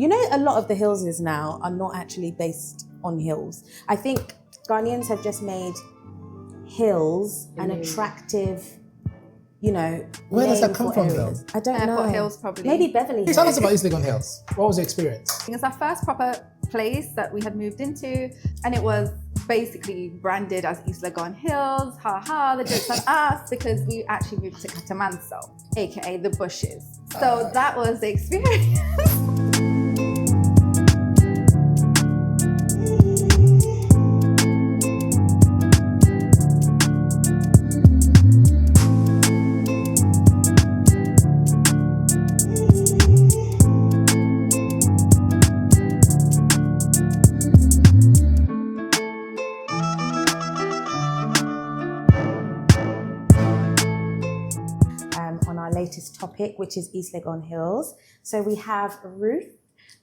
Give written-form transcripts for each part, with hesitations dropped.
You know, a lot of the hills now are not actually based on hills. I think Ghanaians have just made hills an attractive, you know, where does that name come for from areas. though? I don't know. Airport Hills, probably. Maybe Beverly Hills. Tell us about East Legon Hills. What was the experience? It's our first proper place that we had moved into, and it was basically branded as East Legon Hills. Ha ha, the joke's on us, because we actually moved to Katamanso, aka the bushes. So that was the experience. Latest topic, which is East Legon Hills. So we have Ruth.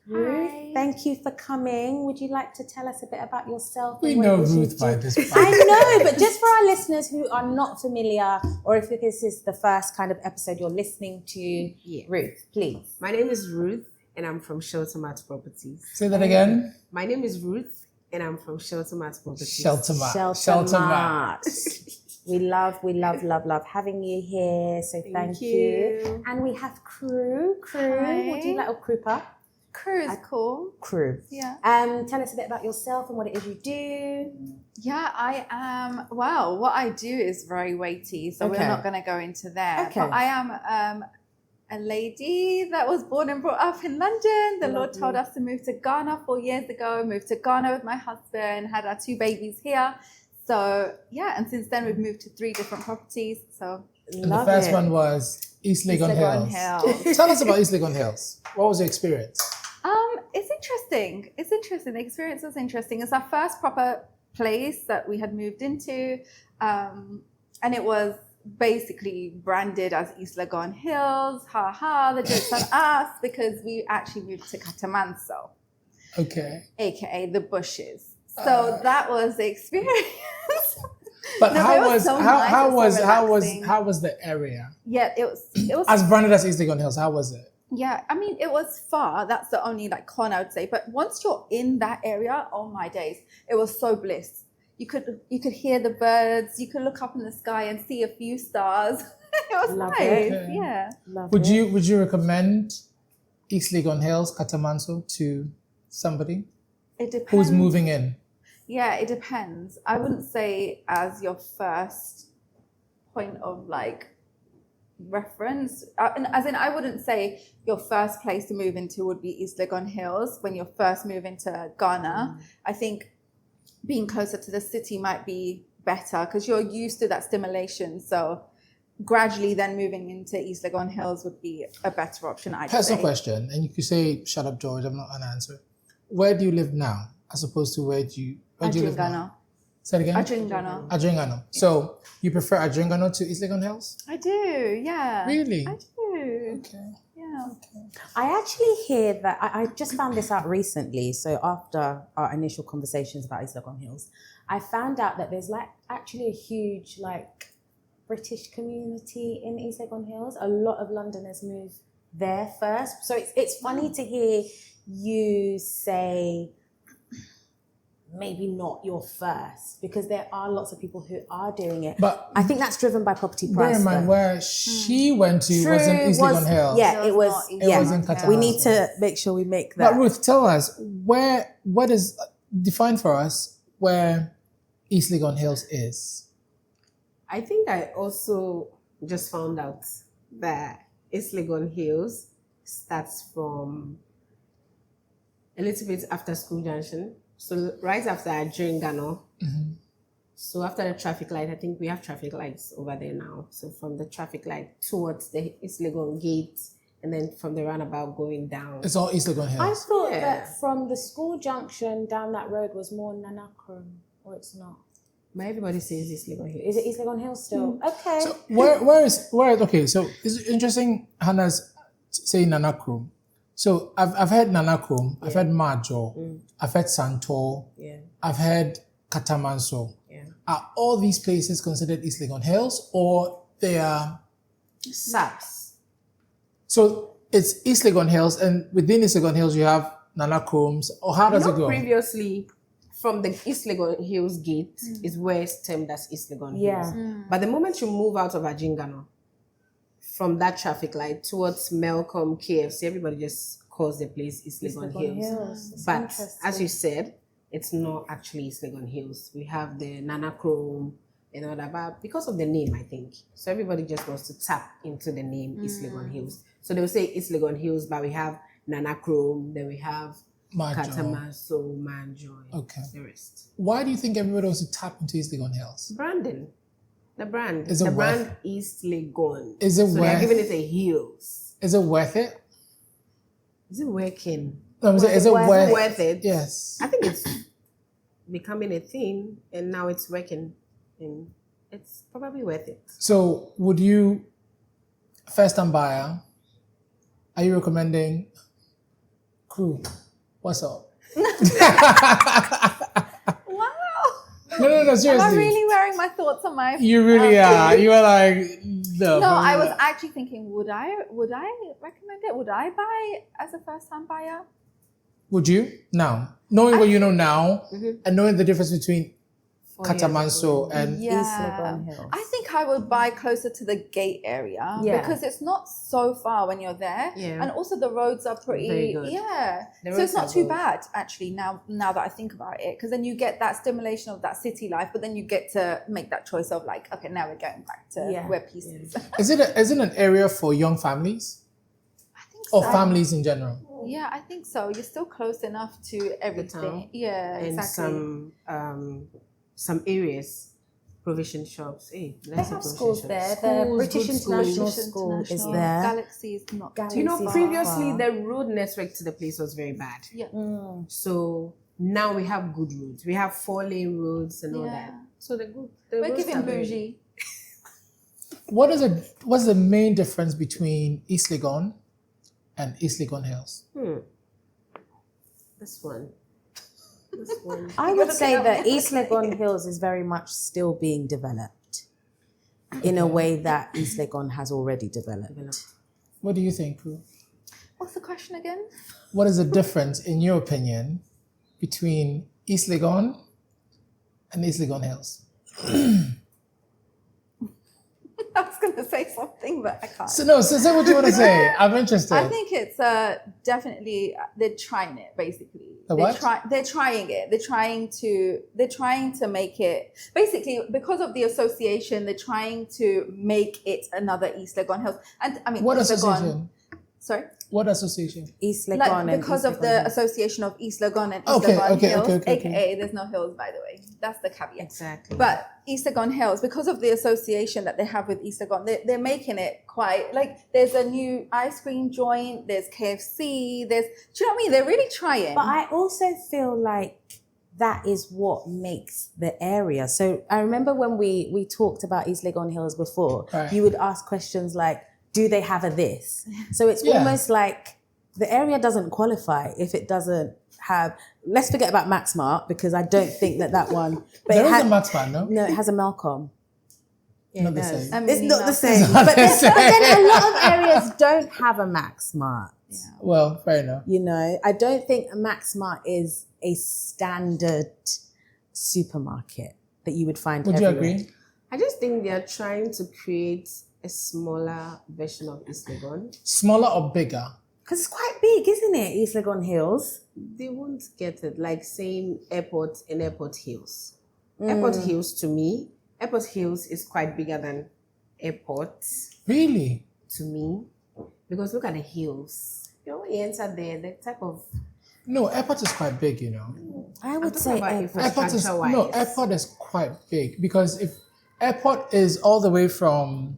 Ruth, Hi. thank you for coming. Would you like to tell us a bit about yourself? We and what know it is you Ruth by do? this point. I know, but just for our listeners who are not familiar, or if this is the first kind of episode you're listening to, Ruth, please. My name is Ruth, and I'm from Sheltermat Properties. Say that again. My name is Ruth, and I'm from Sheltermat Properties. Sheltermat. We love having you here. So thank you. And we have Crew. Hi. Would you like a Crewper? Crew is cool. Crew. Yeah. Tell us a bit about yourself and what it is you do. Yeah, I am. Well, what I do is very weighty, so Okay. we're not going to go into there. Okay. But I am a lady that was born and brought up in London. The Lord told us to move to Ghana 4 years ago. Moved to Ghana with my husband, had our 2 babies here. So yeah, and since then we've moved to 3 different properties. So And the first one was East Legon Hills. Tell us about East Legon Hills. What was the experience? It's interesting. It's interesting. The experience was interesting. It's our first proper place that we had moved into, and it was basically branded as East Legon Hills. Ha ha, the joke's on us, because we actually moved to Katamanso, Okay. aka the bushes. So that was the experience. But No, how it was was so how nice, how it was was so how was relaxing. how was the area Yeah, it was as branded as East Legon Hills? How was it? Yeah, I mean, it was far. That's the only con I would say. But once you're in that area, oh my days, it was so bliss. You could hear the birds. You could look up in the sky and see a few stars. It was Love nice. it. Okay. Yeah. Would you recommend East Legon Hills, Katamanso to somebody It depends. who's moving in? Yeah, it depends. I wouldn't say as your first point of reference. As in, I wouldn't say your first place to move into would be East Legon Hills when you first move into Ghana. I think being closer to the city might be better because you're used to that stimulation. So gradually then moving into East Legon Hills would be a better option, I'd Personal say. question, and you could say, "Shut up, George. I'm not an answer." Where do you live now, as opposed to where do you live now? Ghana. Say it again. Ghana. Adringano. So you prefer Adringano to East Legon Hills? I do, yeah. Really? I do. Okay. Yeah. I actually hear that, I just found this out recently. So after our initial conversations about East Legon Hills, I found out that there's actually a huge British community in East Legon Hills. A lot of Londoners move there first. So it's funny to hear you say maybe not your first, because there are lots of people who are doing it. But I think that's driven by property bear price. in mind, though. where she went to wasn't East Legon Hills. Yeah, it was. not East It Yeah, was in Qatar. we need to make sure we make that. But Ruth, tell us what is define for us where East Legon Hills is. I think I also just found out that East Legon Hills starts from a little bit after School Junction. So right after Adringano. Mm-hmm. So after the traffic light, I think we have traffic lights over there now. So from the traffic light towards the East Legon gate, and then from the roundabout going down. It's all East Legon I Hills. thought Yeah. that from the school junction down that road was more Nanakrum, or it's not. But everybody says East Legon Hills. Is it East Legon Hills still? Okay. So where okay, so it's interesting Hannah's saying Nanakrum. So I've heard Nanakrum, I've heard Majo, I've heard Santor, Yeah. I've heard Katamanso. Yeah. Are all these places considered East Legon Hills, or they are? SAPS. So it's East Legon Hills, and within East Legon Hills you have Nana Combs, or how does it go? Previously, from the East Legon Hills gate is where it's termed as East Legon Hills. But the moment you move out of Ajingano, from that traffic light towards Melcombe, KFC, everybody just calls the place East Legon Hills. But as you said, it's not actually East Legon Hills. We have the Nana Chrome and all that, but because of the name, I think. So everybody just wants to tap into the name East Legon Hills. So they will say East Legon Hills, but we have Nana Chrome, then we have Katamaso, Manjoy, the rest. Why do you think everybody wants to tap into East Legon Hills? Branding. The brand. Is it the worth brand East Legon. Is it so they're giving it a Hills. Is it worth it? Is it working? No, is it worth it? Yes. I think it's becoming a thing, and now it's working. And it's probably worth it. So, would you, first-time buyer, are you recommending crew? What's up? Wow. No, seriously. Am I really wearing my thoughts on my... You really are. You are like... No, I was actually thinking, would I recommend it? Would I buy as a first-time buyer? Would you? Now, knowing what you know now, and knowing the difference between Katamanso and East Legon Hills. I think I would buy closer to the gate area because it's not so far when you're there, and also the roads are pretty. Very good. So it's not too bad actually. Now that I think about it, because then you get that stimulation of that city life, but then you get to make that choice of like, okay, now we're going back to where peace is. Is it an area for young families? I think so. Or families in general? Yeah, I think so. You're still close enough to everything. Yeah, and exactly. Some areas, provision shops. They have schools there. The British International School is there. Galaxy is not. Do you know, previously the road network to the place was very bad. Yeah. So now we have good roads. We have 4-lane roads and all that. So we're giving bougie. What's the main difference between East Legon and East Legon Hills? This one. I would say that East Legon Hills is very much still being developed in a way that East Legon has already developed. What do you think, Prue? What's the question again? What is the difference, in your opinion, between East Legon and East Legon Hills? I was going to say something, but I can't. So say what you want to say. I'm interested. I think it's definitely they're trying it basically. They're trying it. They're trying to make it basically because of the association. They're trying to make it another East Legon Hills. And I mean, what East association? Sorry. What association? East Legon like because and of the association of East Legon and East Legon Hills, aka there's no hills, by the way. That's the caveat. Exactly. But East Legon Hills, because of the association that they have with East Legon, they're making it quite like there's a new ice cream joint, there's KFC, do you know what I mean? They're really trying. But I also feel like that is what makes the area. So I remember when we talked about East Legon Hills before, you would ask questions like, do they have a this? So it's almost like the area doesn't qualify if it doesn't have, let's forget about Maxmart because I don't think that one. But there is a Maxmart, no? No, it has a Malcolm. Yeah, not the same. It's not the same. But then a lot of areas don't have a Maxmart. Yeah. Well, fair enough. You know, I don't think a Maxmart is a standard supermarket that you would find everywhere. Would you agree? I just think they are trying to create a smaller version of East Legon. Smaller or bigger? Because it's quite big, isn't it, East Legon Hills? They won't get it, like saying airport and Airport Hills. Airport Hills, to me, Airport Hills is quite bigger than airport. Really? To me. Because look at the hills. You know, when you enter there, the type of... No, airport is quite big, you know. I would say airport is quite big because if airport is all the way from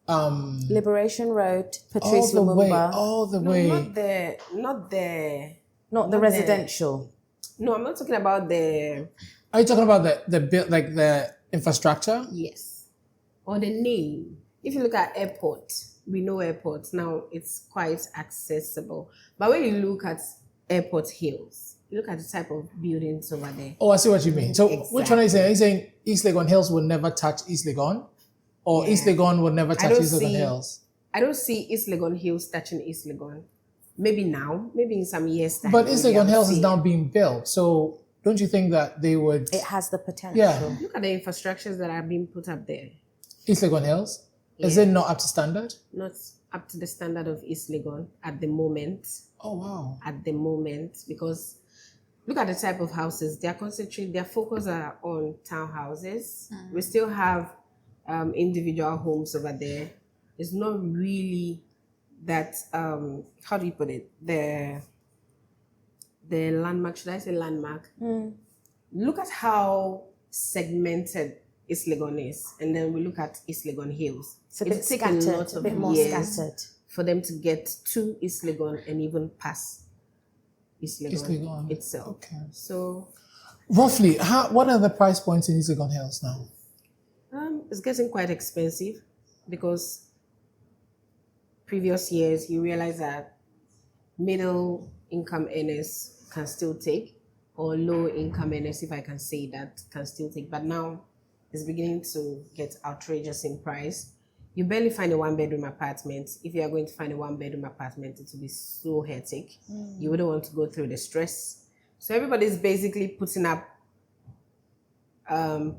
Liberation Road, Patrice Lumumba. All the way. Not the residential. No, I'm not talking about the... Are you talking about the infrastructure? Yes. Or the name. If you look at airport, we know airports. Now it's quite accessible. But when you look at Airport Hills, you look at the type of buildings over there. Oh, I see what you mean. So Exactly. which one are you saying? Are you saying East Legon Hills will never touch East Legon? Or East Legon will never touch East Legon Hills? I don't see East Legon Hills touching East Legon. Maybe now, maybe in some years' time. But East maybe Legon I'll Hills see is it. now being built. So don't you think that they would... It has the potential. Yeah. Look at the infrastructures that are being put up there. East Legon Hills? Is Yeah. it not up to standard? Not up to the standard of East Legon at the moment. Oh, wow. At the moment, because look at the type of houses. Their focus are on townhouses. We still have individual homes over there. It's not really that, how do you put it? The landmark, should I say landmark? Look at how segmented East Legon is. And then we look at East Legon Hills. It's a bit taken scattered, lots a of bit more years scattered. for them to get to East Legon and even past East Legon, East Legon. itself. Okay. So Roughly, what are the price points in East Legon Hills now? it's getting quite expensive because previous years you realize that middle income earners can still take, or low income earners, if I can say that, can still take. But now it's beginning to get outrageous in price. You barely find a 1-bedroom apartment. If you are going to find a 1-bedroom apartment, it will be so hectic. You wouldn't want to go through the stress. So everybody's basically putting up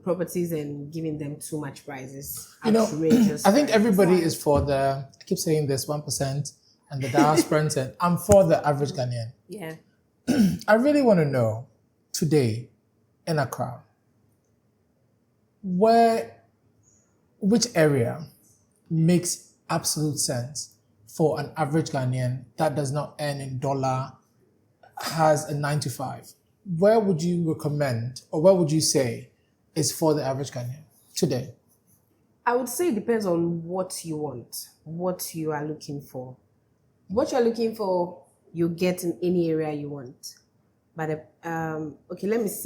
properties and giving them too much prices. You know, Outrageous I think prices. everybody is for I keep saying this, 1% and the diaspora, and I'm for the average Ghanaian. Yeah. I really want to know today in Accra, which area makes absolute sense for an average Ghanaian that does not earn in dollar, has a 9 to 5. Where would you recommend, or where would you say is for the average Ghanaian today? I would say it depends on what you want, what you are looking for. What you're looking for, you get in any area you want. But okay, let's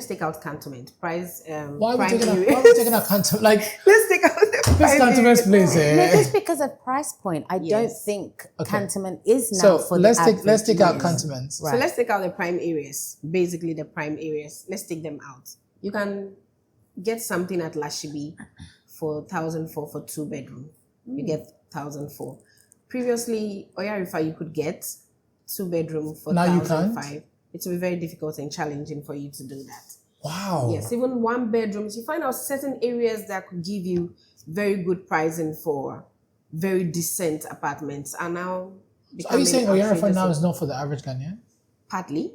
take out cantonment price. Why are we prime taking area. a cantonment? Like, Let's take out the this prime cantonment area. place. No, just because of price point, I don't Yes. think Okay. cantonment is now So for let's the take average out Ghanaian. cantonments. Right. So let's take out the prime areas. Basically, the prime areas. Let's take them out. You can get something at Lashibi for 1,004 for 2-bedroom. You get 1,004. Previously, Oyarifa, you could get 2-bedroom for Now you 1,005. It will be very difficult and challenging for you to do that. Wow. Yes, even 1-bedrooms. You find out certain areas that could give you very good pricing for very decent apartments are now So are you saying Oyarifa outrageous. now is not for the average Ghanaian? Partly.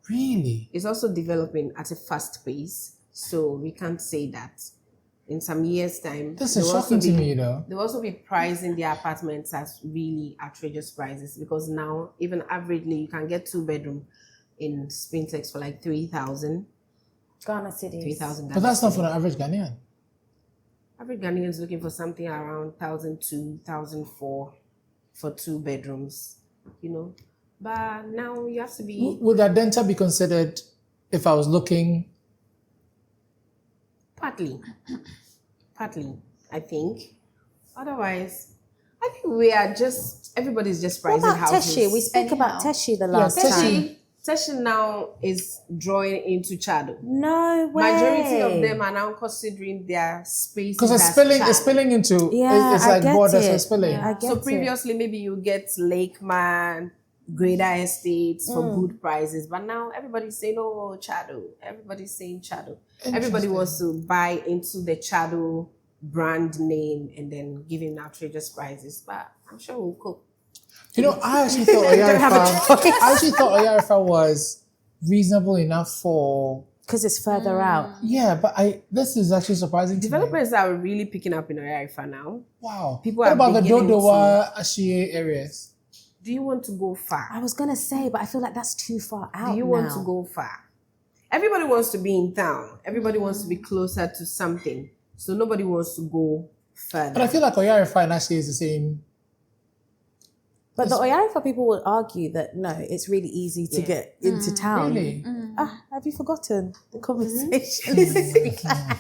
Really? It's also developing at a fast pace, so we can't say that. In some years' time, This there is will also shocking to be- me, though. They will also be pricing their apartments at really outrageous prices, because now, even averagely, you can get 2-bedroom in Sprintex for like 3,000. Ghana City. 3,000. But that's not for the average Ghanaian. Average Ghanaian is looking for something around 1,002, 1,004 for 2-bedrooms, you know. But now you have to be Would Adenta be considered if I was looking? partly, I think. Otherwise, I think we are just, everybody's just What pricing about houses. Teshi? We spoke about Anyhow. Teshi the last Teshi. time. Teshi now is drawing into Chado. No way. Majority of them are now considering their spaces Because it's as spilling, Chado. it's spilling into. Yeah, it's I like get borders it. are spilling. I get So it. previously, maybe you get Lakeman, Greater Estates for good prices, but now everybody's saying, "Oh, Chado." Everybody's saying Chado. Everybody Interesting. wants to buy into the Chado brand name and then giving outrageous prices. But I'm sure we'll cope. You know, I actually thought Oyarifa was reasonable enough for. Because it's further out. Yeah, but this is actually surprising to me. Developers are really picking up in Oyarifa now. Wow. People What are about the beginning Dodowa, Ashie areas? Do you want to go far? I was going to say, but I feel like that's too far out Do you now. want to go far? Everybody wants to be in town. Everybody wants to be closer to something. So nobody wants to go further. But I feel like Oyarifa and Ashie is the same. But the Oyarifa people would argue that, no, it's really easy to get into town. Really? Ah, have you forgotten the conversation we had?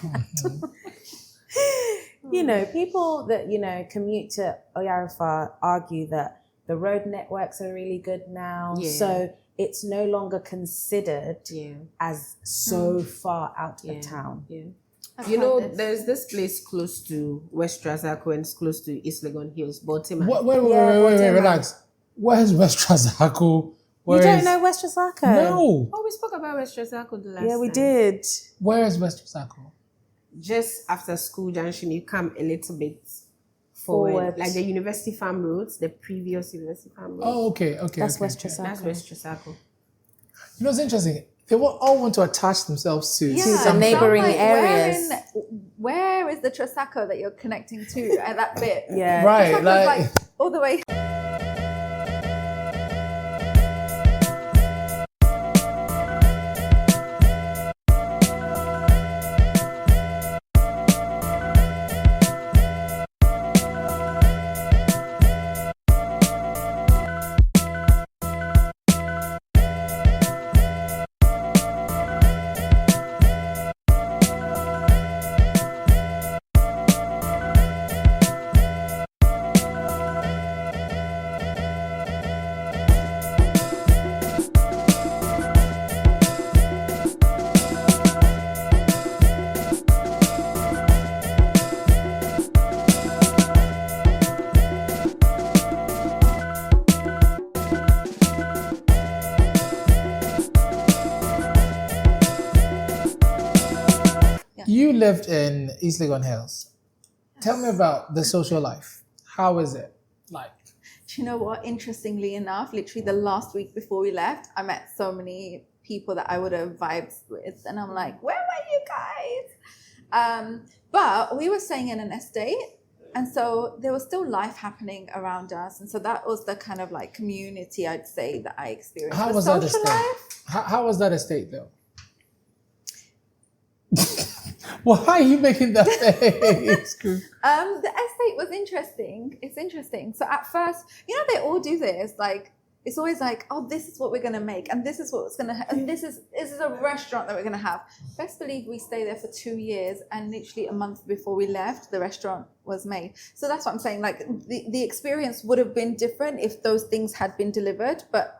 You know, people that, commute to Oyarifa argue that the road networks are really good now. Yeah. So it's no longer considered Yeah. as so far out Yeah. of town. Yeah. You know, there's this place close to West Trazaco and it's close to East Legon Hills, Baltimore. Wait, relax. Where's West Trazaco? You don't know West Trazaco? No. Oh, we spoke about West Trazaco the last time. Yeah, we did. Where is West Trazaco? Just after School Junction, you come a little bit forward. Like the University Farm Roads, the previous University Farm Roads. Oh, okay. That's West Trazaco. That's West Trazaco. You know, it's interesting. They will all want to attach themselves to the neighboring areas. Where is the Trazaco that you're connecting to at that bit? Yeah. Right. Trazaco's like all the way. You lived in East Legon Hills. Tell me about the social life. How is it like? Do you know what? Interestingly enough, literally the last week before we left, I met so many people that I would have vibed with. And I'm like, where were you guys? But we were staying in an estate. And so there was still life happening around us. And so that was the kind of like community, I'd say, that I experienced. How The was that social estate? life, How was that estate though? Why are you making that face? the estate was interesting. It's interesting. So at first, you know, they all do this. Like, it's always like, oh, this is what we're going to make. And this is what's going to, and this is a restaurant that we're going to have. Best believe we stayed there for 2 years. And literally a month before we left, the restaurant was made. So that's what I'm saying. Like, the experience would have been different if those things had been delivered. But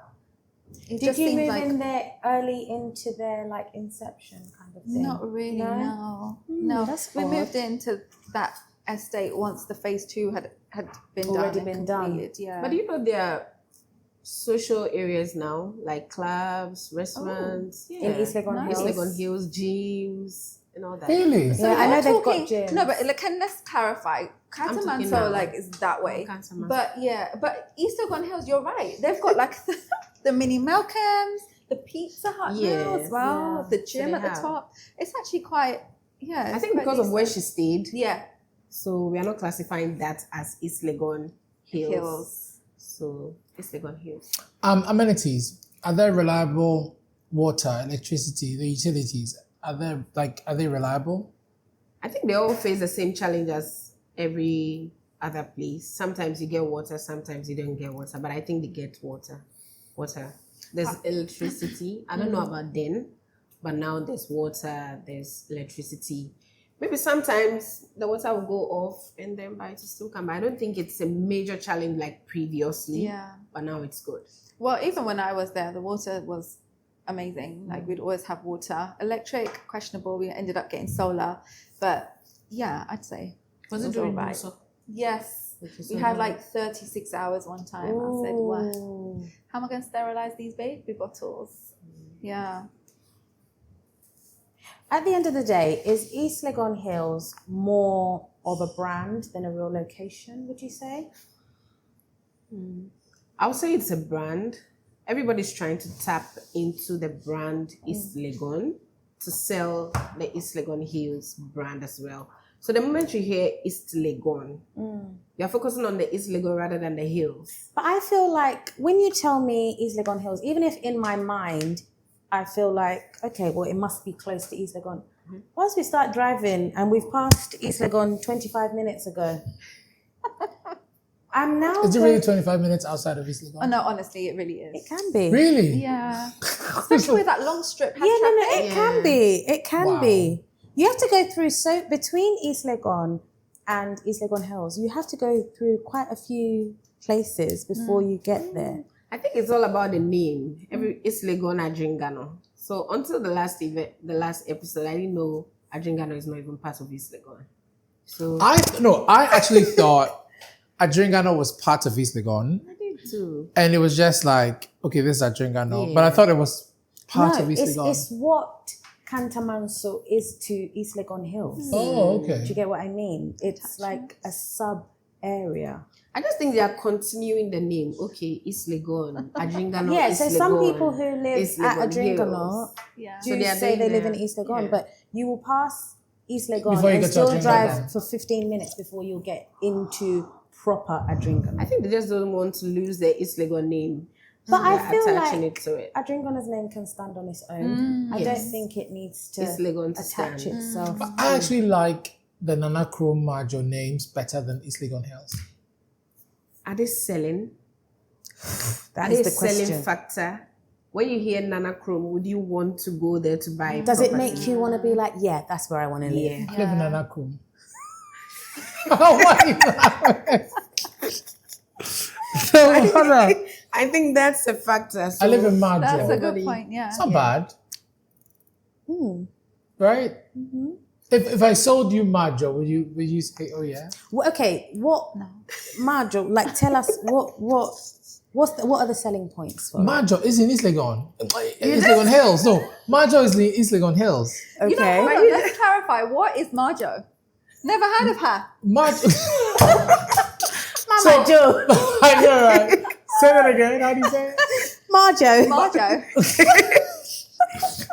it Did just you seems move like in there early into their like inception kind of thing? not really. No. That's We odd. moved into that estate once the phase 2 had been Already done. been done. Completed, yeah. But you know, there are social areas now, like clubs, restaurants. In East Legon East Hills. Legon Hills, gyms, and all that. Really? So Yeah, I you're know they've got talking- gyms. No, but like, let's clarify. talking Catamanso now. like is that way. Catamanso. But yeah, but East Legon Hills, you're right. They've got like the mini Malcolms, the Pizza Hut now Yes, as well, yeah. the gym they at the have. top. It's actually quite, yeah. I it's think quite because of where decent. she stayed, Yeah, so we are not classifying that as East Legon Hills. Hills. So East Legon Hills. Amenities. Are there reliable water, electricity, the utilities? Are they reliable? I think they all face the same challenge as every other place. Sometimes you get water, sometimes you don't get water. But I think they get water. There's electricity. I don't know about then, but now there's water, there's electricity. Maybe sometimes the water will go off and then by to still come. But I don't think it's a major challenge like previously. Yeah. But now it's good. Well, even when I was there, the water was amazing. Like we'd always have water. Electric, questionable. We ended up getting solar. But yeah, I'd say. Was it all during right. also? Yes. Which is We so had good. like 36 hours one time. I said, what? How am I going to sterilize these baby bottles? Yeah. At the end of the day, is East Legon Hills more of a brand than a real location, would you say? I would say it's a brand. Everybody's trying to tap into the brand East Legon to sell the East Legon Hills brand as well. So the moment you hear East Legon, you're focusing on the East Legon rather than the hills. But I feel like when you tell me East Legon Hills, even if in my mind, I feel like, okay, well, it must be close to East Legon. Once we start driving and we've passed East Legon 25 minutes ago, I'm now... Is it really 25 minutes outside of East Oh, Legon? no, honestly, it really is. It can be. Really? Yeah. Especially with that long strip. Yeah, no, it can be. It can Wow. be. You have to go through, so between East Legon and East Legon Hills, you have to go through quite a few places before you get there. I think it's all about the name. Every East Legon Adringano. So until the last episode, I didn't know Adringano is not even part of East Legon. So I actually thought Adringano was part of East Legon. I did too. And it was just like, okay, this is Adringano. Yeah. But I thought it was part No, of East Legon. it's what Cantamanso is to East Legon Hills. Oh, Do okay. you get what I mean? It's like a sub area. I just think they are continuing the name. Okay, East Legon, Adringano. Yeah, East so some Legon, people who live East at Legon Adringano Hills. Yeah. do So they are say they doing live in that. East Legon, Yeah. but you will pass East Legon Before you and get to still Adringano. drive for 15 minutes before you'll get into proper Adringano. I think they just don't want to lose the East Legon name. But I They're feel attaching like it to it. Adringano's name can stand on its own. I don't Yes. think it needs to East Legon to attach stand. itself. But I actually like the Nana Chrome Majo names better than East Legon Hills. Are they selling? That Are is they the selling question. factor? When you hear Nana Chrome, would you want to go there to buy? Does it property? make you want to be like, yeah, that's where I want to live? Yeah. I live in Nana Chrome. Why are you laughing? So, Hannah, I think that's a factor. So I live in Majo. That's a good Everybody- point. Yeah. It's not bad, Hmm. right? If I sold you Majo, would you say, oh yeah? Well, okay, what, Marjo, like tell us what are the selling points for it? Majo is in East Legon. East Legon Hills. No, Majo is in East Legon Hills. Okay. You know, hold on, let's clarify. What is Marjo? Never heard of her. Majo. Mama Jo. I know, right? Say that again. How do you say it? Marjo. Marjo.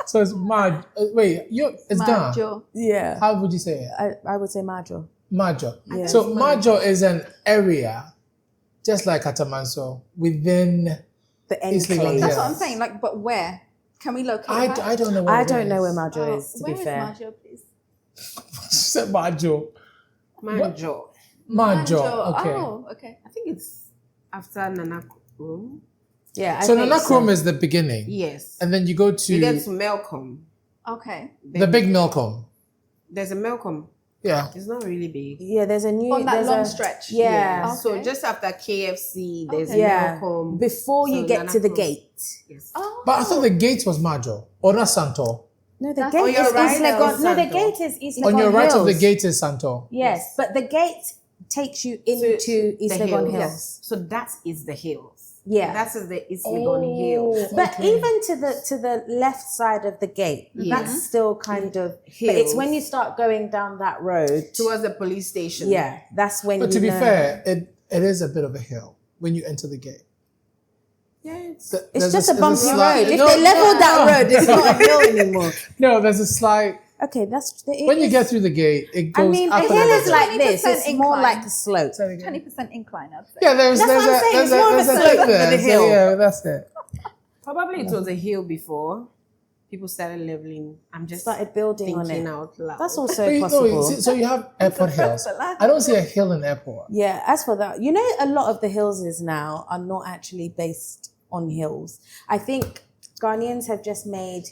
So it's Maj. Wait, it's done. Marjo. Yeah. How would you say it? I would say Marjo. Majo. Yeah. So Majo is an area, just like Katamanso, within. The East Legon enclave. That's Yeah. what I'm saying. Like, but where? Can we locate her? I don't know where I it don't know is. where Marjo is, to Where be is fair. Marjo, please? She said Majo. Manjo. Majo. Okay. Oh, okay. I think it's after Nana Chrome. Yeah. So Nana Chrome is the beginning. Yes. And then you go to You get to Melcombe. Okay. the big Milcom. There's a Melcombe. Yeah. It's not really big. Yeah, there's a new On that there's long a, stretch. Yeah. Okay. So just after KFC, there's Okay. Yeah. Melcombe. Before you So get Nana to the Chrome. gate. Yes. Oh. But I thought the gate was Majo. Or not Santo. No, the That's gate on is your East right, Legon. that's No, the Santo. gate is East Legon On your right of the Hills. gate is Santo. Yes, but the gate takes you into East The Legon hills. Hills. So that is the hills. Yeah. That is the East Legon Hills. But Okay. even to the left side of the gate, that's still kind of. But it's Hills. when you start going down that road. Towards the police station. Yeah, that's when. But you to be know. fair, it is a bit of a hill when you enter the gate. Yeah, it's It's just a bumpy slight- road. If No, they leveled that no. road, it's not a hill anymore. No, there's a slight. Okay, that's. When you get through the gate, it goes I mean, up the a hill little is bit. like this. 20% It's more incline. like a slope. 20% incline, I'd say. Yeah, there's That's what I'm saying, it's more of a there's slope thing than there. a hill. So, yeah, that's it. probably it was a hill before. People started leveling. I'm just Started building on thinking it. out loud. That's But also you know, possible. so you have airport hills. I don't see a hill in airport. Yeah, as for that, you know, a lot of the hills now are not actually based on hills. I think Ghanaians have just made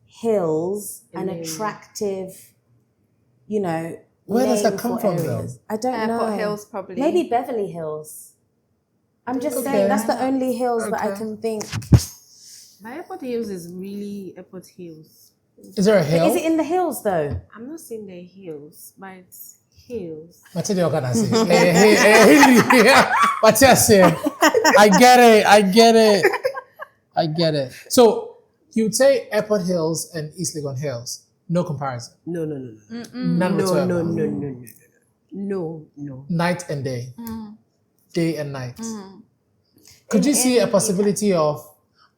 hills an name. attractive, you know, Where does that name come for from, though? areas. I don't Airport know. Hills, probably. Maybe Beverly Hills. I'm just Okay. saying that's the only hills that I Okay. can think. But Airport Hills is really Airport Hills. Is there a hill? Is it in the hills though? I'm not saying they're hills, but it's hills. What did you gonna say? What you say? I get it. So you'd say Airport Hills and East Legon Hills. No comparison. No. None No, whatsoever. no. Night and day. Day and night. Mm. Could you see a possibility of?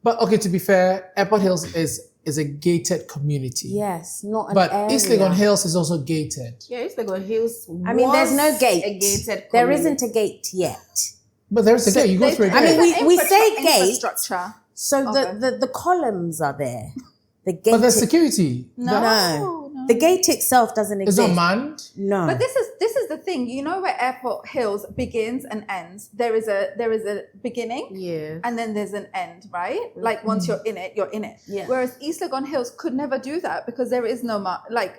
But okay, to be fair, Airport Hills is a gated community. Yes, not an But area. East Legon Hills is also gated. Yeah, East Legon Hills. I mean, there's no was gate. A gated There community. isn't a gate yet. But there's a gate. You go through a I mean, gate. we say gate. Infrastructure. So Okay. the columns are there. The gate. But there's security. No. The gate itself doesn't It's exist. not manned. No. But this is the thing. You know where Airport Hills begins and ends. There is a beginning. Yeah. And then there's an end, right? Like once you're in it, you're in it. Yeah. Whereas East Legon Hills could never do that because there is no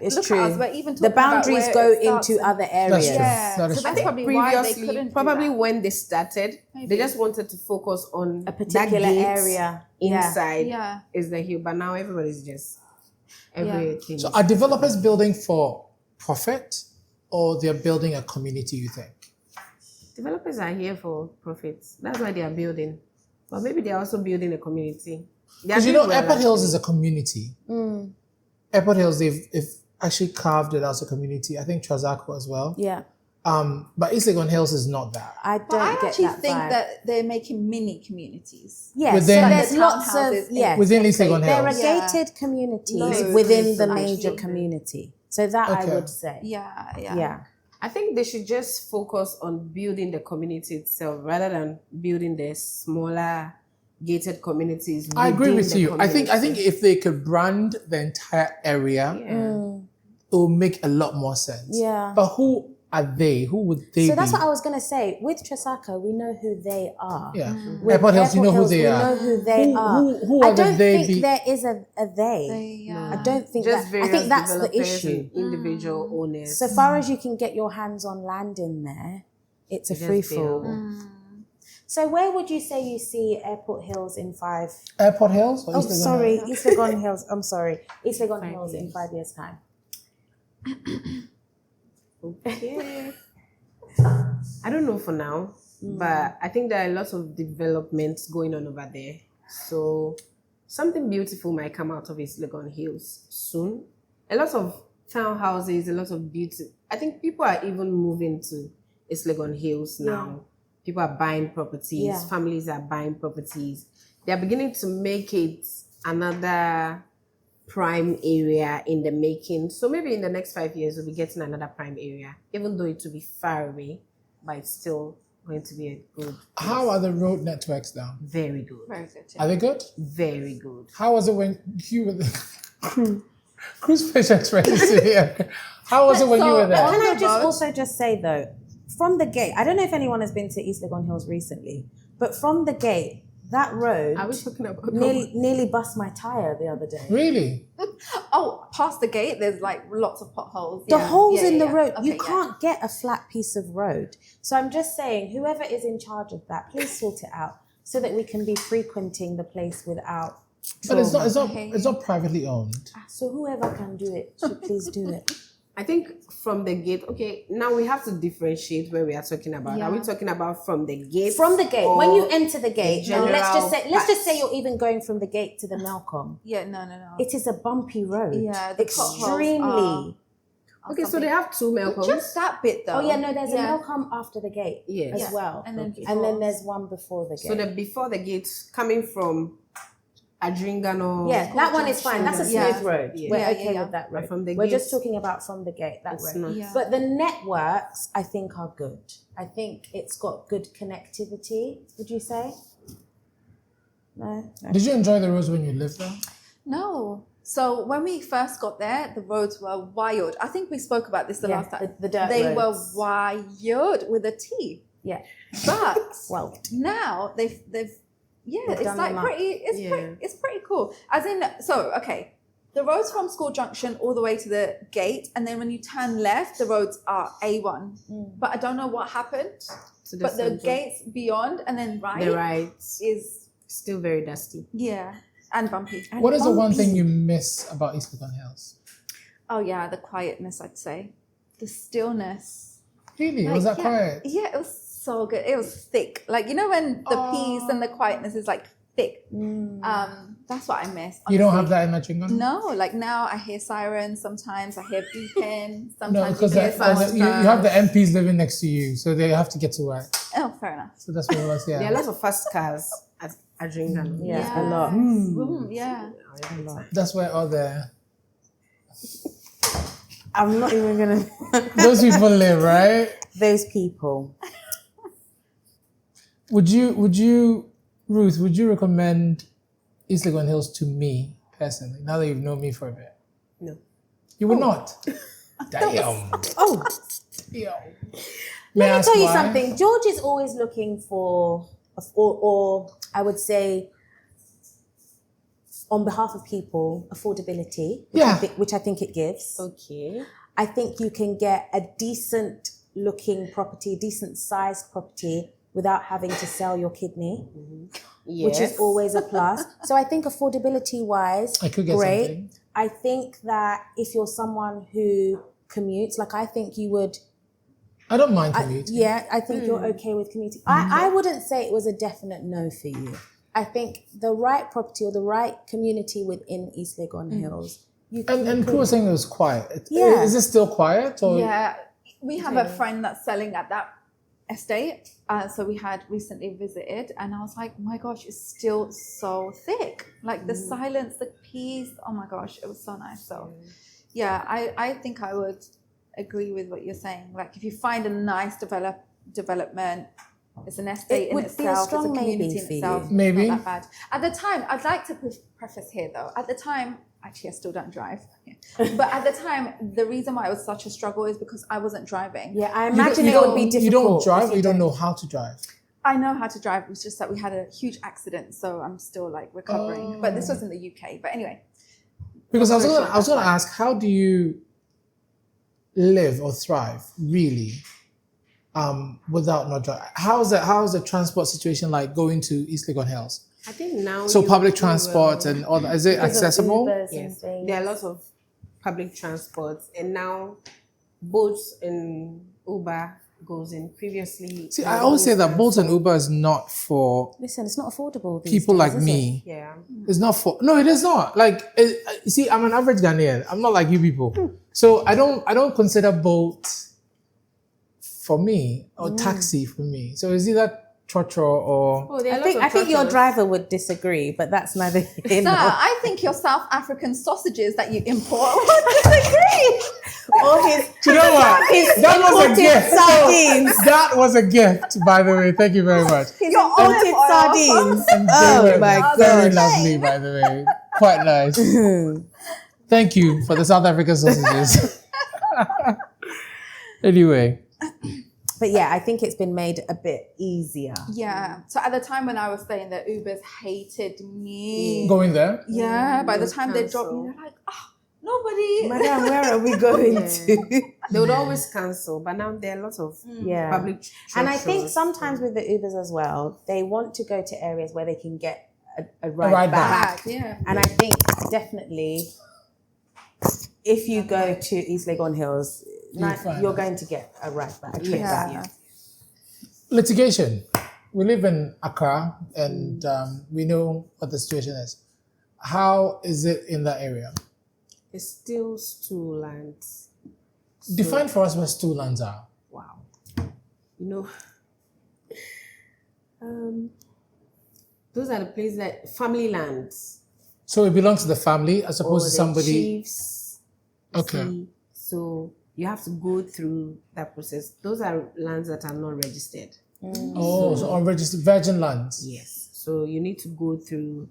It's look true. at us. We're even The talking about boundaries where go it starts into and- other That's areas. true. Yeah, That is so true. that's probably why they Previously, couldn't. probably do that. when they started, Maybe. they just wanted to focus on A particular that gate area. Yeah. inside Yeah. is the hill, but now everybody's just Everything. So are developers building for profit or they're building a community, you think? Developers are here for profits. That's why they are building. But maybe they're also building a community. Because Airport Hills is a community. Airport Hills, they've actually carved it as a community. I think Trasacco as well. Yeah. But East Legon Hills is not that. I But don't I get actually that think vibe. that they're making mini communities. Yes, Within- so there's The lots of townhouses Within East Legon There are Hills. Yeah. gated communities Loads, within the actually. major community. So that I Okay. would say. Yeah. Yeah. I think they should just focus on building the community itself rather than building the smaller gated communities. I agree within with the you. I think community. if they could brand the entire area, Yeah. it will make a lot more sense. Yeah. But who are they? Who would they So be? that's what I was going to say. With Trasacco, we know who they are. Yeah. With Airport Hills, you know who Hills, they we are. know who they are. Who I are the don't they think be? there is a they. I don't think Just that. I various think that's the developers issue. and individual owners. So far as you can get your hands on land in there, it's a Just free for all. build. So where would you say you see Airport Hills in 5? Airport Hills? Or Oh, East Legon sorry, Hills? East Legon Hills. I'm sorry, East Legon 5 Hills in years. 5 years' time. Okay. I don't know for now, but I think there are lots of developments going on over there. So something beautiful might come out of East Legon Hills soon. A lot of townhouses, a lot of beauty. I think people are even moving to East Legon Hills now. People are buying properties. Yeah. Families are buying properties. They are beginning to make it another prime area in the making. So maybe in the next 5 years, we'll be getting another prime area, even though it will be far away, but it's still going to be a good, How are the road networks now? very good, Very good. Are they good? very good. How was it when you were the Cruise Fish Express? Yeah. How was it when you were But there? can I the just road- also just say though, from the gate, I don't know if anyone has been to East Legon Hills recently, but from the gate, that road Are we talking about nearly bust my tire the other day. Really? Oh, past the gate, there's like lots of potholes. The Yeah. holes Yeah, in yeah, the yeah. road, Okay, you yeah. can't get a flat piece of road. So I'm just saying, whoever is in charge of that, please sort it out so that we can be frequenting the place without But it's not. Okay. It's not privately owned. So whoever can do it should please do it. I think from the gate, okay, now we have to differentiate where we are talking about. Yeah. Are we talking about from the gate? From the gate, or when you enter the gate, the and let's general just say patch? you're even going from the gate to the Melcom. Yeah, no. It is a bumpy road. Yeah, the potholes extremely. Okay, so they have two Malcolms. Just that bit though. Oh yeah, no, there's Yeah. a Melcom after the gate Yes. as Yeah. well, And then Okay. and then before. there's one before the gate. So the before the gate, coming from Adringano. Yeah, that one is fine. That's a Yeah. smooth road. Yeah. We're Yeah, okay yeah. with that road. But from the We're gate, just talking about from the gate, that it's road. not. Yeah. But the networks, I think, are good. I think it's got good connectivity, would you say? No? Did you enjoy the roads when you lived there? No. So when we first got there, the roads were wild. I think we spoke about this the Yeah, last time. the dirt They roads. were wild with a T. Yeah. But Well, now they've yeah, They've it's done like them up. it's pretty cool. As in, so okay, the roads from School Junction all the way to the gate, and then when you turn left, the roads are A1. But I don't know what happened. To But the center. gates beyond and then right, The right is still very dusty. and bumpy. What is the one thing you miss about East Legon Hills? Oh yeah, the quietness, I'd say, the stillness. Really? Like, Was that yeah, quiet? Yeah, it was so good. It was thick. Like, you know when the peace and the quietness is like thick. That's what I miss. You don't have honestly. that in Adringano? No, like now I hear sirens. Sometimes I hear beeping. No, Sometimes because you hear fast you have the cars. MPs living next to you, so they have to get to work. Oh, fair enough. So that's what it was. There are Yeah. lots of fast cars at Adringano. Yeah, a lot. Yeah. That's where all the I'm not even going to... those people live, right? Those people. Would you, Ruth? Would you recommend East Legon Hills to me personally? Now that you've known me for a bit, No. you would not. Damn. Oh, Damn. let me tell you something. George is always looking for, or I would say, on behalf of people, affordability, which I think it gives. Okay. I think you can get a decent looking property, decent sized property without having to sell your kidney, Yes. which is always a plus. So I think affordability wise, I could get great. something. I think that if you're someone who commutes, like I think you would. I don't mind commuting. I think you're okay with commuting. I wouldn't say it was a definite no for you. I think the right property or the right community within East Legon Hills. And Crew was saying it was quiet. Yeah. Is it still quiet? Or? Yeah, we have a friend that's selling at that estate. So we had recently visited, and I was like, oh my gosh, it's still so thick. Like the silence, the peace. Oh my gosh, it was so nice. So yeah, I think I would agree with what you're saying. Like if you find a nice development, it's an estate It in would be a itself, strong it's a community maybe in for itself. you. Maybe. It's not that bad. At the time, I'd like to preface here though. At the time, actually, I still don't drive. But at the time, the reason why it was such a struggle is because I wasn't driving. Yeah, I imagine it would be difficult. You don't drive, if or you don't know how to drive? I know how to drive. It was just that we had a huge accident, so I'm still like recovering. But this was in the UK. But anyway. Because I was going to ask, how do you live or thrive really without not driving? How's the transport situation like going to East Legon Hills? I think now. So public transport and all that, is it Because of accessible? Ubers and Yes, things. there are lots of public transports, and now boats and Uber goes in. Previously, See, I always say that Bolt and Uber is not for Listen, it's not affordable. These people days, like is it? me. Yeah, It's not for, no, it is not. Like, you see, I'm an average Ghanaian. I'm not like you people. So I don't consider Bolt for me or taxi for me. So is either Trotro or... I think your driver would disagree, but that's neither here Sir, nor I think your South African sausages that you import would disagree. or his. Do you know what? That was a imported gift. sardines. That was a gift, by the way. Thank you very much. His Your imported olive oil. sardines. And Oh very- my Very God. lovely, by the way. Quite nice. Thank you for the South African sausages. Anyway. But yeah, I think it's been made a bit easier. Yeah. So at the time when I was staying there, Ubers hated me. Going there? Yeah. By the Would time they dropped me, cancel. they're like, oh, nobody. Madam, where are we going to? they would always cancel, but now there are lots of Yeah. public. And I think transports. sometimes with the Ubers as well, they want to go to areas where they can get a ride, ride back. Back, yeah. And I think definitely if you go to East Legon Hills, find you're it. going to get a ride back. A trip Yeah. back. Litigation. We live in Accra and we know what the situation is. How is it in that area? It's still stool lands. Define for us what stool lands are. Wow. You know, those are the places that family lands. So it belongs to the family as Or opposed to the somebody. chiefs. you Okay. see. So you have to go through that process. Those are lands that are not registered. Oh, so unregistered virgin lands. Yes. So you need to go through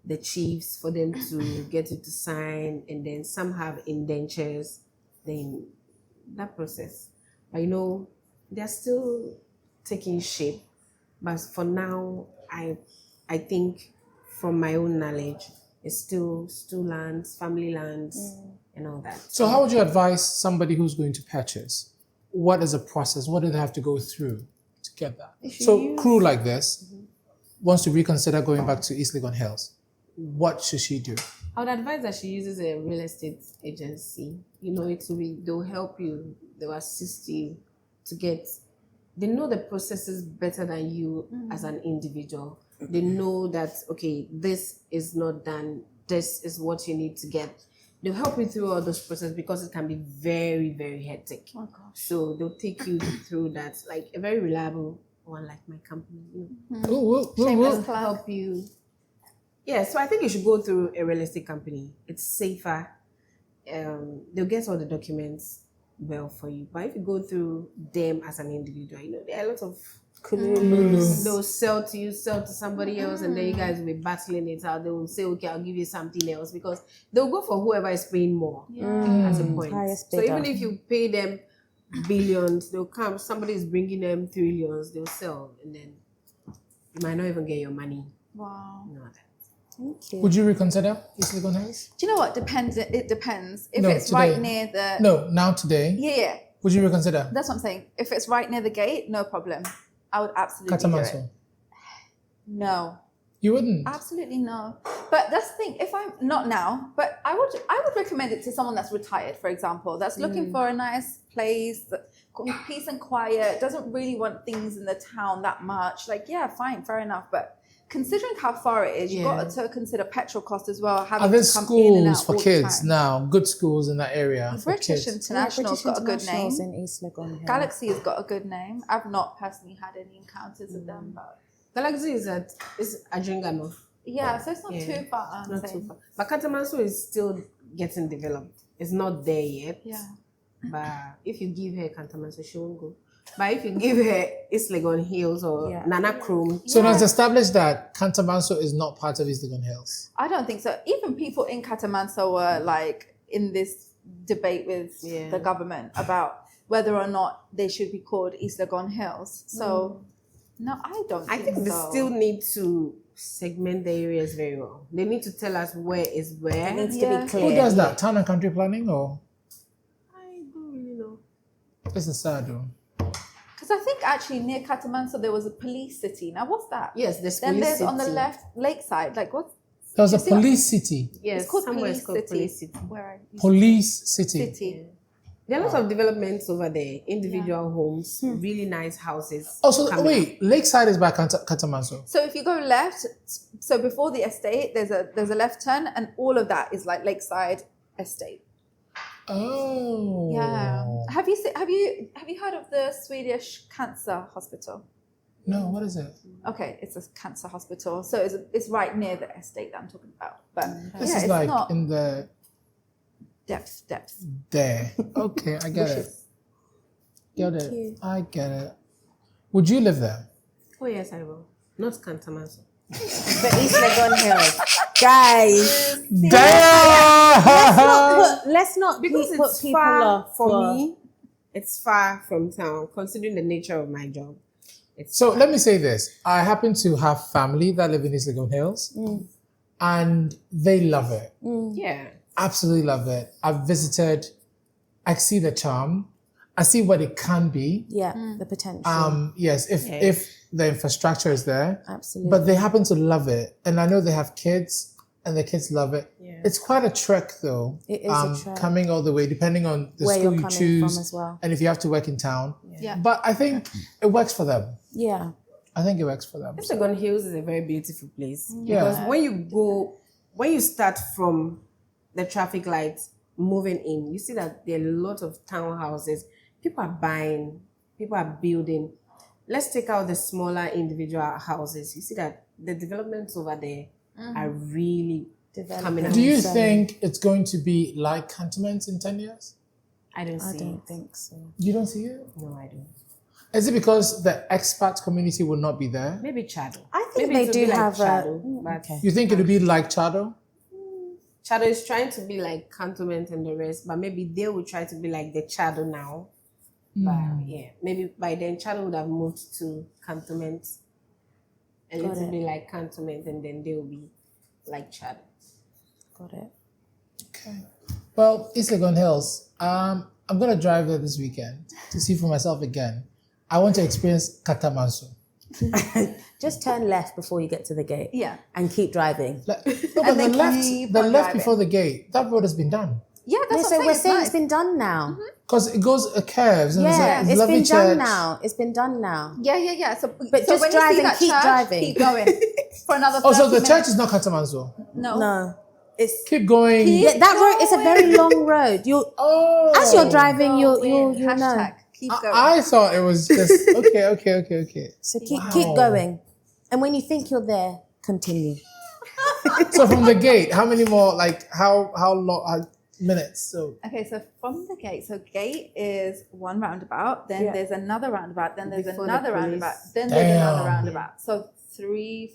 the chiefs for them to get you to sign, and then some have indentures, then that process. But you know, they're still taking shape. But for now, I think from my own knowledge, it's still lands, family lands, and all that. So how would you advise somebody who's going to purchase? What is the process? What do they have to go through to get that? So crew like this wants to reconsider going back to East Legon Hills. What should she do? I would advise that she uses a real estate agency. You know, they'll help you, they'll assist you to get. They know the processes better than you as an individual. They know that, okay, this is not done, this is what you need to get. They'll help you through all those processes because it can be very, very hectic. Oh gosh. So they'll take you through that, like a very reliable one like my company. You know, Shameless will plug. help you. Yeah, so I think you should go through a real estate company. It's safer. They'll get all the documents well for you. But if you go through them as an individual, you know, there are a lot of they'll sell to somebody else, and then you guys will be battling it out. They will say, okay, I'll give you something else, because they'll go for whoever is paying more at a point. Highest So bidder. even if you pay them billions, they'll come, somebody is bringing them trillions, they'll sell, and then you might not even get your money. Wow. You know that. Thank you. Would you reconsider East Legon Hills? Do you know what? Depends. It depends. If No, it's today. right near the No, now today. yeah, Would you reconsider? that's what I'm saying. If it's right near the gate, no problem. I would absolutely do it. Katamanso. No, You wouldn't. absolutely no. But that's the thing. If I'm not now, but I would recommend it to someone that's retired, for example, that's looking for a nice place, peace and quiet, doesn't really want things in the town that much. Like, yeah, fine, fair enough. But considering how far it is, you've got to consider petrol cost as well. Are there to come in and schools out for all the kids time. now? Good schools in that area for British kids. International's got a good name. International's in East Legon Hills. Galaxy has got a good name. I've not personally had any encounters with them, but Galaxy is Adringano. yeah, so it's not too far. I'm Not saying. too far. But Katamanso is still getting developed. It's not there yet. Yeah. But if you give her Katamanso, she won't go. But if you give her East Legon Hills or Nana Chrome, So it was established that Cantamanso is not part of East Legon Hills. I don't think so. Even people in Catamanso were like in this debate with the government about whether or not they should be called East Legon Hills. So no, I don't. I think they still need to segment the areas very well. They need to tell us where is where. It needs to be clear. Who does that? Town and country planning or? I don't really know. This is sad though. Because I think actually near Catamanso there was a police city. Now what's that? Yes, there's Then police there's city. on the left lakeside. Like what's There was a You see what- police city. Yes, it's called somewhere Police it's called City. Police City. Where I used Police city. city. There are lots of developments over there. Individual homes, really nice houses. Oh, so coming wait, Lakeside is by Catamanso. So if you go left, so before the estate, there's a left turn, and all of that is like lakeside estate. Oh. Yeah. Have you heard of the Swedish cancer hospital? No, what is it? Okay, it's a cancer hospital, so it's right near the estate that I'm talking about. But This yeah, is it's like not in the depth. there. Okay, I get it. Bushes. Get it. I get it. Would you live there? Oh yes, I will. Not Cantamanso. But East Legon Hills. Guys, Damn! let's not Because put it's people far off for me. It's far from town, considering the nature of my job. So let me say this. I happen to have family that live in East Legon Hills and they love it. Yeah. Absolutely love it. I've visited, I see the charm. I see what it can be. Yeah, the potential. Yes, if the infrastructure is there. Absolutely. But they happen to love it. And I know they have kids and the kids love it. Yeah. It's quite a trek though. It is a trek. Coming all the way, depending on the Where school you're you coming choose from as well. and if you have to work in town. Yeah. But I think it works for them. Yeah. I think it works for them. East Legon Hills is a very beautiful place. Yeah. Because when you start from the traffic lights moving in, you see that there are a lot of townhouses. People are buying, people are building. Let's take out the smaller individual houses. You see that the developments over there are really coming out. Do you think it's going to be like cantonments in 10 years? I don't I see don't it. think so. You don't see it? No, I don't. Is it because the expat community will not be there? Maybe Chado. I think Maybe they it'll do be like have Chado, but okay. You think it'll be like Chado? Chado is trying to be like Cantonment and the rest, but maybe they will try to be like the Chado now. But yeah, maybe by then Chado would have moved to Cantonment, a Got little it. bit like Cantonment, and then they will be like Chado. Got it. Okay. Well, East Legon Hills. I'm gonna drive there this weekend to see for myself again. I want to experience Catamanso. Just turn left before you get to the gate. Yeah. And keep driving. No, but the And then left, keep the on left driving. before the gate, that road has been done. Yeah, that's So what we're I'm saying. saying It's it's been done now. Because it goes, it curves. And Yeah, there's a it's lovely been church. done now. It's been done now. Yeah. So, But so just when drive you see and that keep church, driving. keep going for another 30 Oh, so the minutes. church is not Catamanso. No. It's Keep going. yeah, that road is a very long road. You Oh. as you're driving, you Hashtag know. keep going. I thought it was just okay. So keep Wow. going. And when you think you're there, continue. So from the gate, how many more? Like how long? Minutes? So Okay, so from the gate, so gate is one roundabout, then Yeah. there's another roundabout, then there's Before the another police. roundabout, then there's another Damn. roundabout. So three.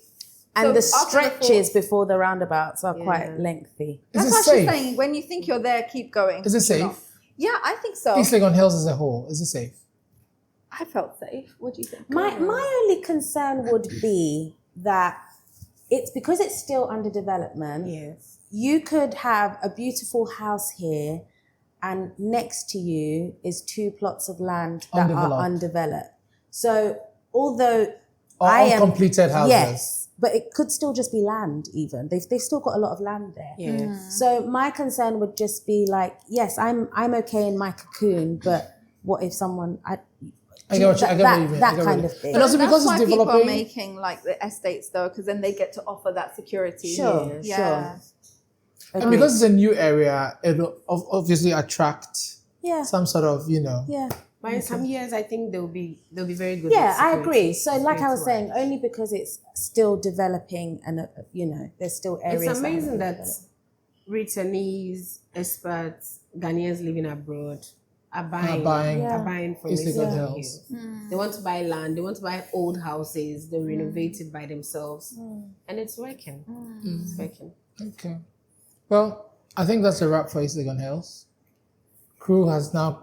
And so the after the stretches before the roundabouts are Yeah. quite lengthy. is That's it what safe? she's saying. When you think you're there, keep going. Is it You're not. safe? Yeah, I think so. East Legon Hills as a whole, is it safe? I felt safe. What do you think? My only concern would be that it's because it's still under development. Yes. You could have a beautiful house here, and next to you is 2 plots of land that Undeveloped. are undeveloped. So although Or I am uncompleted houses. yes, but it could still just be land. Even they've still got a lot of land there. Yeah. So my concern would just be like, yes, I'm okay in my cocoon, but what if someone I get what you mean. That kind of thing. And also That's because why it's people are developing. making like the estates though, because then they get to offer that security. Sure, Yeah. And because it's a new area, it'll obviously attract Yeah. some sort of, Yeah. But in some years, I think they'll be very good. Yeah, at I security. agree. So, like I was Security-wise. saying, only because it's still developing and there's still areas. It's amazing haven't that developed. returnees, expats, Ghanaians living abroad are buying from East East Legon Legon Hills. Hills. They want to buy land, they want to buy old houses, they renovate it by themselves, and it's working. It's working. Okay. Well, I think that's a wrap for East Legon Hills. Crew has now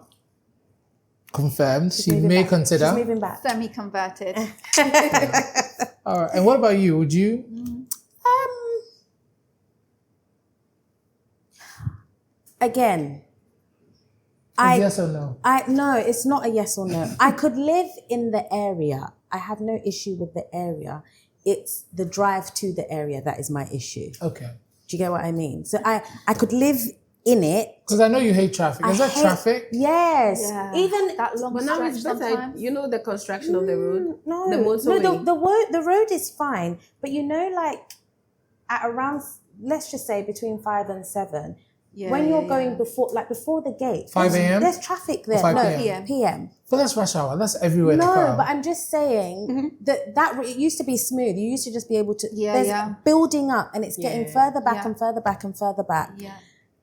confirmed she Moving may back. consider. She's moving back. Semi-converted. All right. And what about you? Would you? Again, Yes or no? no, it's not a yes or no. I could live in the area. I have no issue with the area. It's the drive to the area that is my issue. Okay. Do you get what I mean? So I could live in it. Because I know you hate traffic. Is I that hate- traffic? Yes. Yeah. Even that long But now stretch it's better. sometimes. You know the construction of the road, no, the motorway. no, the road is fine, but like at around, let's just say between 5 and 7, when you're going before the gate, 5 a.m.? there's traffic there. 5 no, p.m.? PM. But that's rush hour. That's everywhere in the No, car. but I'm just saying that it used to be smooth. You used to just be able to. Yeah, there's yeah. building up, and it's getting further back Yeah. and further back and further back Yeah.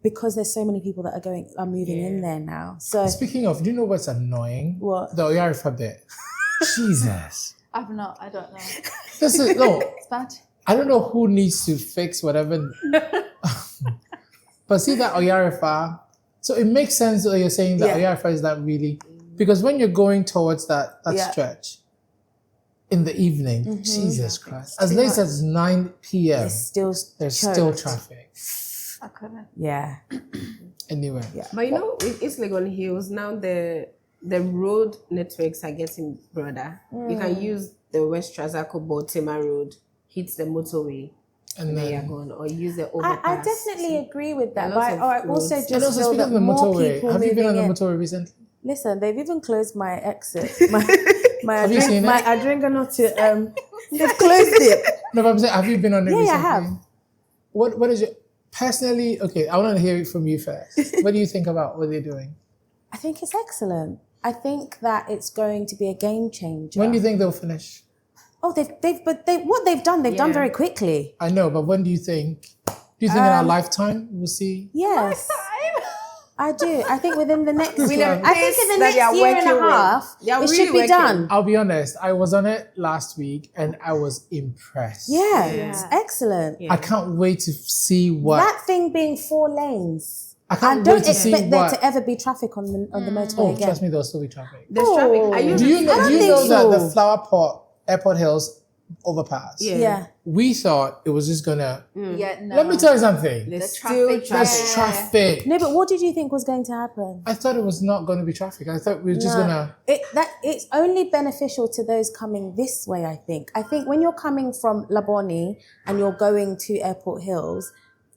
because there's so many people that are moving in there now. So Speaking of, do you know what's annoying? What? The Oyarifa bit. Jesus. I don't know. This is, no, It's bad. I don't know who needs to fix whatever. But see that Oyarifa, so it makes sense that you're saying that Oyarifa is not really, because when you're going towards that stretch in the evening, Jesus Christ, as late as 9 p.m., it's still there's choked. still traffic. I couldn't. Yeah. Anyway, But you know, with East Legon Hills, now the road networks are getting broader. You can use the West Trazako Baltimore Road, hit the motorway, and then you're then, gone, or use the overpass. I definitely agree with that. There are But lots of I also roads. just and also feel speaking that of the more motorway, people have you been on moving the in. motorway recently? Listen, they've even closed my exit. My Have you seen it? I drink not to they've closed it. No, but I'm saying, have you been on it Yeah, recently? I have. What is your, personally, okay, I want to hear it from you first. What do you think about what they're doing? I think it's excellent. I think that it's going to be a game changer. When do you think they'll finish? what they've done very quickly. I know, but when do you think? Do you think in our lifetime we'll see? Yes. I do. I think within the next With the I think in the pace that next they are year and a working with, half, they are it really should be working. done. I'll be honest, I was on it last week and I was impressed. Yeah, it's excellent. I can't wait to see what. That thing being 4 lanes. I can't don't wait to see expect there what. to ever be traffic on the motorway Oh, again. trust me, there'll still be traffic. There's traffic. Are you Do you know? I don't Do you think know that so. the Flower Pot Airport Hills overpass? Yeah. We thought it was just gonna. Yeah, no. Let me tell you something. There's traffic, still There's traffic. No, but what did you think was going to happen? I thought it was not going to be traffic. I thought we were just gonna. It's only beneficial to those coming this way, I think. I think when you're coming from Laboni and you're going to Airport Hills,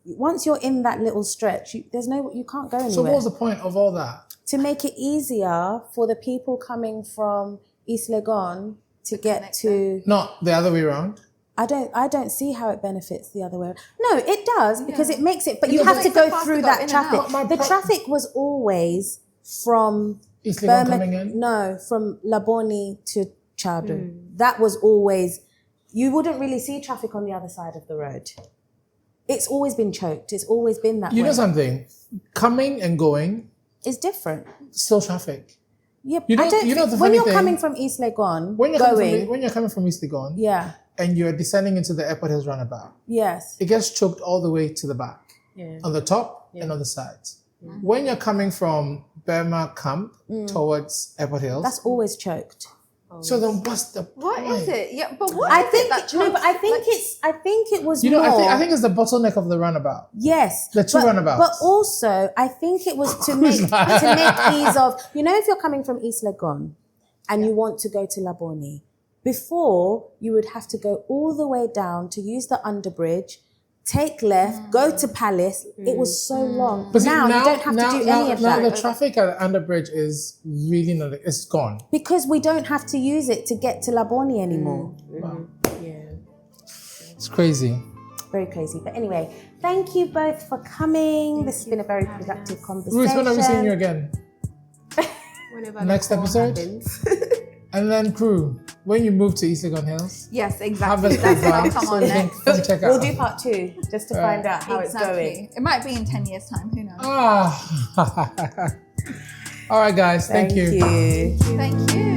once you're in that little stretch, you can't go anywhere. So what was the point of all that? To make it easier for the people coming from East Legon to get to. Not the other way around. I don't see how it benefits the other way. No, it does because it makes it. But you It have to makes go it faster through to go that in and traffic. out. The traffic was always from East Legon coming in. No, from Laboni to Chowdhury. That was always. You wouldn't really see traffic on the other side of the road. It's always been choked. It's always been that way. You know something? Coming and going, It's different. still traffic. Yeah, You know- I don't you know think- the when funny you're thing? coming from East Legon, When you're going, coming from East Legon, yeah, and you're descending into the Airport Hills roundabout, yes, it gets choked all the way to the back, on the top and on the sides. When you're coming from Burma Camp towards Airport Hills, that's always choked. so then what's the What point? is it? Yeah, but what I is think it that no, but I think chokes? I think it was You know, more. I think it's the bottleneck of the roundabout. Yes, The two but, roundabouts. But also, I think it was to make ease of. If you're coming from East Legon and you want to go to Laboni, Before, you would have to go all the way down to use the underbridge, take left, go to Palace. It was so long. But see, now you don't have to do any of now that. the traffic at Underbridge is really not. It's gone. Because we don't have to use it to get to Laboni anymore. Wow. Yeah. It's crazy. Very crazy. But anyway, thank you both for coming. This has been a very productive conversation. Ruth, when are we seeing you again? Whenever Next the call episode? happens. And then crew, when you move to East Legon Hills, Yes, have exactly. us That's what I'll over come so on we can next. come check out. We'll do part 2 just to find out how it's going. It might be in 10 years' time. Who knows? Ah. All right, guys. Thank you. Thank you. Thank you.